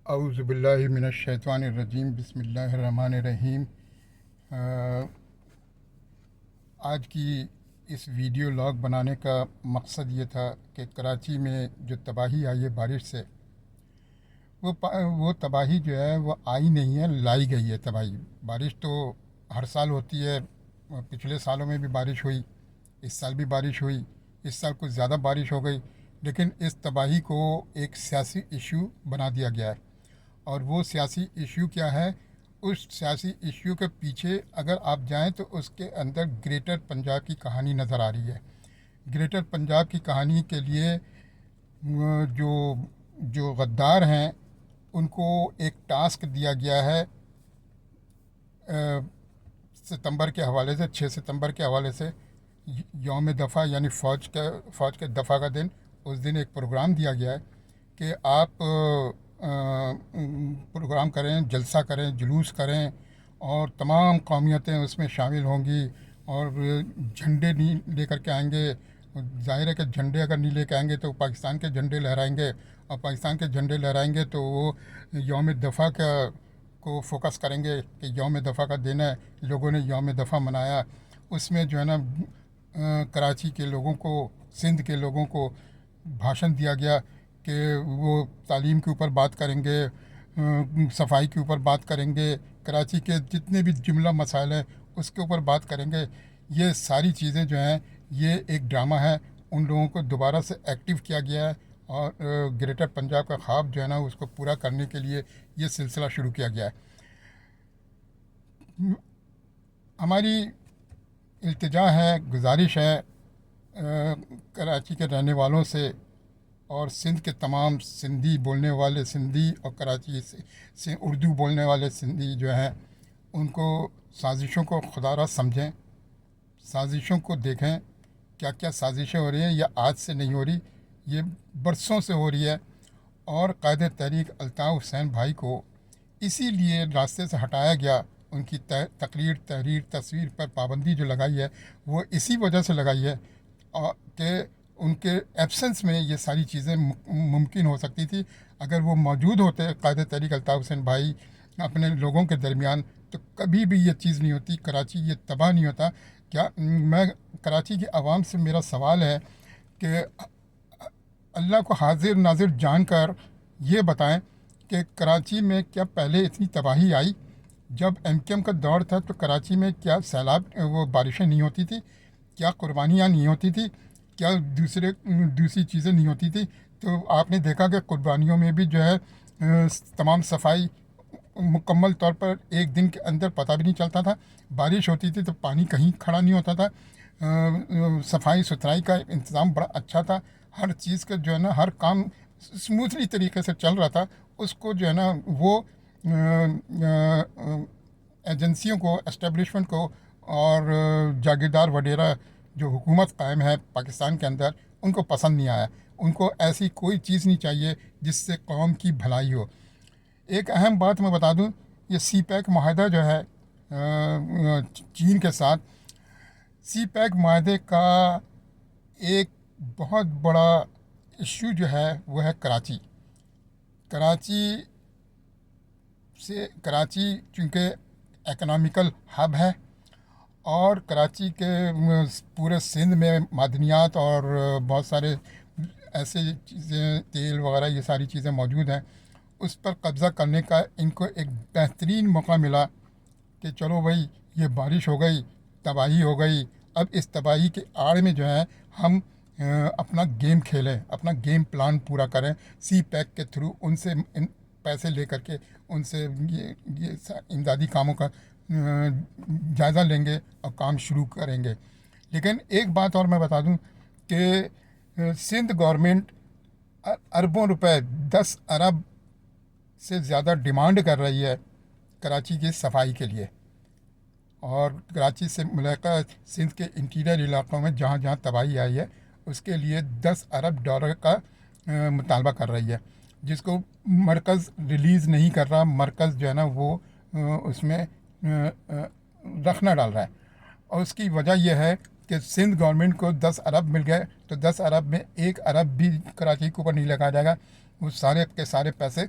औज़ुबिल्लाहि मिनश्शैतानिर्रजीम बिस्मिल्लाहिर्रहमानिर्रहीम। आज की इस वीडियो लॉग बनाने का मकसद ये था कि कराची में जो तबाही आई है बारिश से, वो तबाही जो है वो आई नहीं है, लाई गई है तबाही। बारिश तो हर साल होती है, पिछले सालों में भी बारिश हुई, इस साल भी बारिश हुई, इस साल कुछ ज़्यादा बारिश हो गई। लेकिन इस तबाही को एक सियासी इशू बना दिया गया है। और वो सियासी इशू क्या है? उस सियासी इशू के पीछे अगर आप जाएं तो उसके अंदर ग्रेटर पंजाब की कहानी नज़र आ रही है। ग्रेटर पंजाब की कहानी के लिए जो जो गद्दार हैं उनको एक टास्क दिया गया है, सितंबर के हवाले से, 6 सितंबर के हवाले से, यौम दफ़ा यानी फ़ौज के दफ़ा का दिन, उस दिन एक प्रोग्राम दिया गया है कि आप प्रोग्राम करें, जलसा करें, जुलूस करें और तमाम कौमियतें उसमें शामिल होंगी और झंडे नहीं लेकर के आएंगे। ज़ाहिर है कि झंडे अगर नहीं लेकर आएंगे तो पाकिस्तान के झंडे लहराएंगे, और पाकिस्तान के झंडे लहराएंगे तो वो यौम दफ़ा का को फोकस करेंगे कि यौम दफ़ा का दिन है, लोगों ने यौम दफ़ा मनाया। उसमें जो है ना कराची के लोगों को, सिंध के लोगों को भाषण दिया गया कि वो तालीम के ऊपर बात करेंगे, सफाई के ऊपर बात करेंगे, कराची के जितने भी जुमला मसाइल हैं उसके ऊपर बात करेंगे। ये सारी चीज़ें जो हैं ये एक ड्रामा है, उन लोगों को दोबारा से एक्टिव किया गया है और ग्रेटर पंजाब का ख्वाब जो है ना उसको पूरा करने के लिए ये सिलसिला शुरू किया गया है। हमारी इल्तिजा है, गुजारिश है कराची के रहने वालों से और सिंध के तमाम सिंधी बोलने वाले सिंधी और कराची से उर्दू बोलने वाले सिंधी जो हैं उनको साजिशों को खुदारा समझें, साजिशों को देखें। क्या क्या साजिशें हो रही हैं, यह आज से नहीं हो रही, ये बरसों से हो रही है। और कायदे तहरीक अल्ताफ़ हुसैन भाई को इसीलिए रास्ते से हटाया गया, उनकी तकरीर, तहरीर, तस्वीर पर पाबंदी जो लगाई है वो इसी वजह से लगाई है कि उनके एब्सेंस में ये सारी चीज़ें मुमकिन हो सकती थी। अगर वो मौजूद होते कायदे तहरीक अल्ताफ़ हुसैन भाई अपने लोगों के दरमियान, तो कभी भी ये चीज़ नहीं होती, कराची ये तबाह नहीं होता। क्या मैं कराची की आवाम से मेरा सवाल है कि अल्लाह को हाजिर नाजिर जानकर ये बताएं कि कराची में क्या पहले इतनी तबाही आई? जब एमकेएम का दौर था तो कराची में क्या सैलाब, वो बारिशें नहीं होती थी? क्या कुर्बानियाँ नहीं होती थी? क्या दूसरी चीज़ें नहीं होती थी? तो आपने देखा कि कुर्बानियों में भी जो है तमाम सफाई मुकम्मल तौर पर एक दिन के अंदर पता भी नहीं चलता था। बारिश होती थी तो पानी कहीं खड़ा नहीं होता था। सफाई सुथराई का इंतज़ाम बड़ा अच्छा था। हर चीज़ का जो है ना, हर काम स्मूथली तरीके से चल रहा था। उसको जो है ना वो एजेंसियों को, एस्टेब्लिशमेंट को और जागीरदार वगैरह जो हुकूमत कायम है पाकिस्तान के अंदर, उनको पसंद नहीं आया। उनको ऐसी कोई चीज़ नहीं चाहिए जिससे कौम की भलाई हो। एक अहम बात मैं बता दूं, ये सी पैक माहदा जो है चीन के साथ, सी पैक माहदे का एक बहुत बड़ा इशू जो है वो है कराची। कराची चूँकि इकनॉमिकल हब है और कराची के पूरे सिंध में मादनियात और बहुत सारे ऐसे चीज़ें, तेल वगैरह, ये सारी चीज़ें मौजूद हैं। उस पर कब्ज़ा करने का इनको एक बेहतरीन मौका मिला कि चलो भाई, ये बारिश हो गई, तबाही हो गई, अब इस तबाही के आड़ में जो है हम अपना गेम खेलें, अपना गेम प्लान पूरा करें। सी पैक के थ्रू उनसे पैसे ले करके उनसे ये इमदादी कामों का जायज़ा लेंगे और काम शुरू करेंगे। लेकिन एक बात और मैं बता दूं कि सिंध गवर्नमेंट अरबों रुपए, 10 अरब से ज़्यादा डिमांड कर रही है कराची की सफाई के लिए। और कराची से मुलाकात सिंध के इंटीरियर इलाक़ों में जहाँ जहाँ तबाही आई है उसके लिए 10 अरब डॉलर का मुतालबा कर रही है, जिसको मरकज़ रिलीज़ नहीं कर रहा। मरकज़ जो है ना वो उसमें रखना डाल रहा है। और उसकी वजह यह है कि सिंध गवर्नमेंट को 10 अरब मिल गए, तो 10 अरब में 1 अरब भी कराची के ऊपर नहीं लगाया जाएगा। वो सारे के सारे पैसे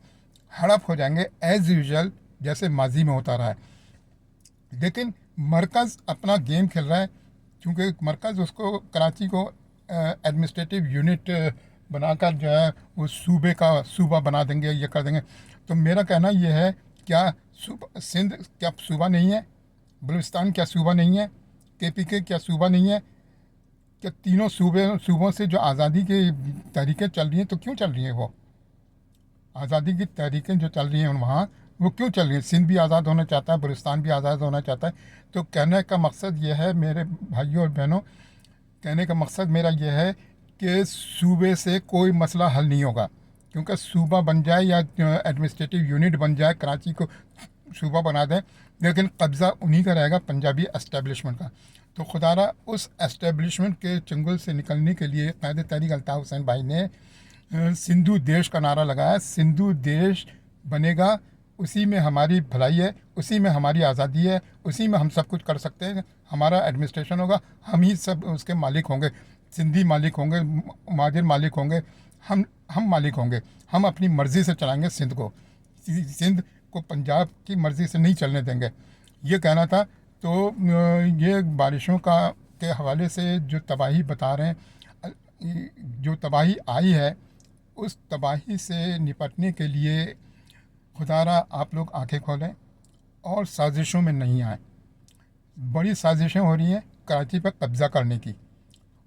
हड़प हो जाएंगे एज़ यूजुअल, जैसे माजी में होता रहा है। लेकिन मरकज़ अपना गेम खेल रहा है, क्योंकि मरकज़ उसको कराची को एडमिनिस्ट्रेटिव यूनिट बनाकर जो है वो सूबे का सूबा बना देंगे, ये कर देंगे। तो मेरा कहना ये है, क्या सिंध क्या सूबा नहीं है? बलूचिस्तान क्या सूबा नहीं है? KPK क्या सूबा नहीं है? क्या तीनों सूबों से जो आज़ादी की तहरीकें चल रही हैं, तो क्यों चल रही हैं? वो आज़ादी की तहरीकें जो चल रही हैं वहाँ, वो क्यों चल रही हैं? सिंध भी आज़ाद होना चाहता है, बलूचिस्तान भी आज़ाद होना चाहता है। तो कहने का मकसद ये है मेरे भाइयों और बहनों, कहने का मकसद मेरा ये है कि सूबे से कोई मसला हल नहीं होगा, क्योंकि सूबा बन जाए या एडमिनिस्ट्रेटिव यूनिट बन जाए, कराची को सूबा बना दें, लेकिन कब्ज़ा उन्हीं का रहेगा, पंजाबी एस्टेब्लिशमेंट का। तो खुदारा उस एस्टेब्लिशमेंट के चंगुल से निकलने के लिए क़ायद तहरीक अल्ताफ़ हुसैन भाई ने सिंधु देश का नारा लगाया। सिंधु देश बनेगा, उसी में हमारी भलाई है, उसी में हमारी आज़ादी है, उसी में हम सब कुछ कर सकते हैं। हमारा एडमिनिस्ट्रेशन होगा, हम ही सब उसके मालिक होंगे। सिंधी मालिक होंगे, महाजिर मालिक होंगे, हम मालिक होंगे। हम अपनी मर्ज़ी से चलाएंगे सिंध को। सिंध को पंजाब की मर्ज़ी से नहीं चलने देंगे, ये कहना था। तो ये बारिशों के हवाले से जो तबाही बता रहे हैं, जो तबाही आई है, उस तबाही से निपटने के लिए खुदारा आप लोग आंखें खोलें और साजिशों में नहीं आए। बड़ी साजिशें हो रही हैं कराची पर कब्ज़ा करने की,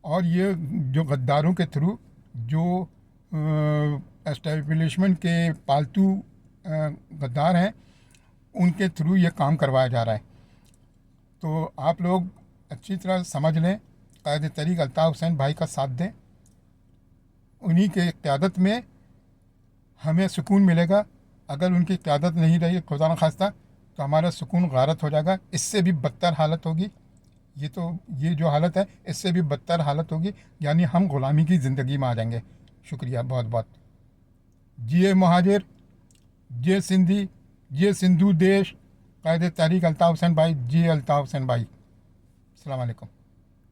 और ये जो गद्दारों के थ्रू, जो एस्टेब्लिशमेंट के पालतू गद्दार हैं, उनके थ्रू ये काम करवाया जा रहा है। तो आप लोग अच्छी तरह समझ लें, क़ायद तहरीक अल्ताफ़ हुसैन भाई का साथ दें। उन्हीं के क़यादत में हमें सुकून मिलेगा। अगर उनकी क़यादत नहीं रही, खुदा न खास्ता, तो हमारा सुकून गारत हो जाएगा। इससे भी बदतर हालत होगी। ये जो हालत है, इससे भी बदतर हालत होगी, यानी हम ग़ुलामी की ज़िंदगी में आ जाएंगे। शुक्रिया बहुत बहुत। जिए महाजिर, जिए सिंधी, जिए सिंधु देश, क़ायद तहरीक अल्ताफ़ हुसैन भाई, जिए अल्ताफ़ हुसैन भाई। अस्सलाम वालेकुम।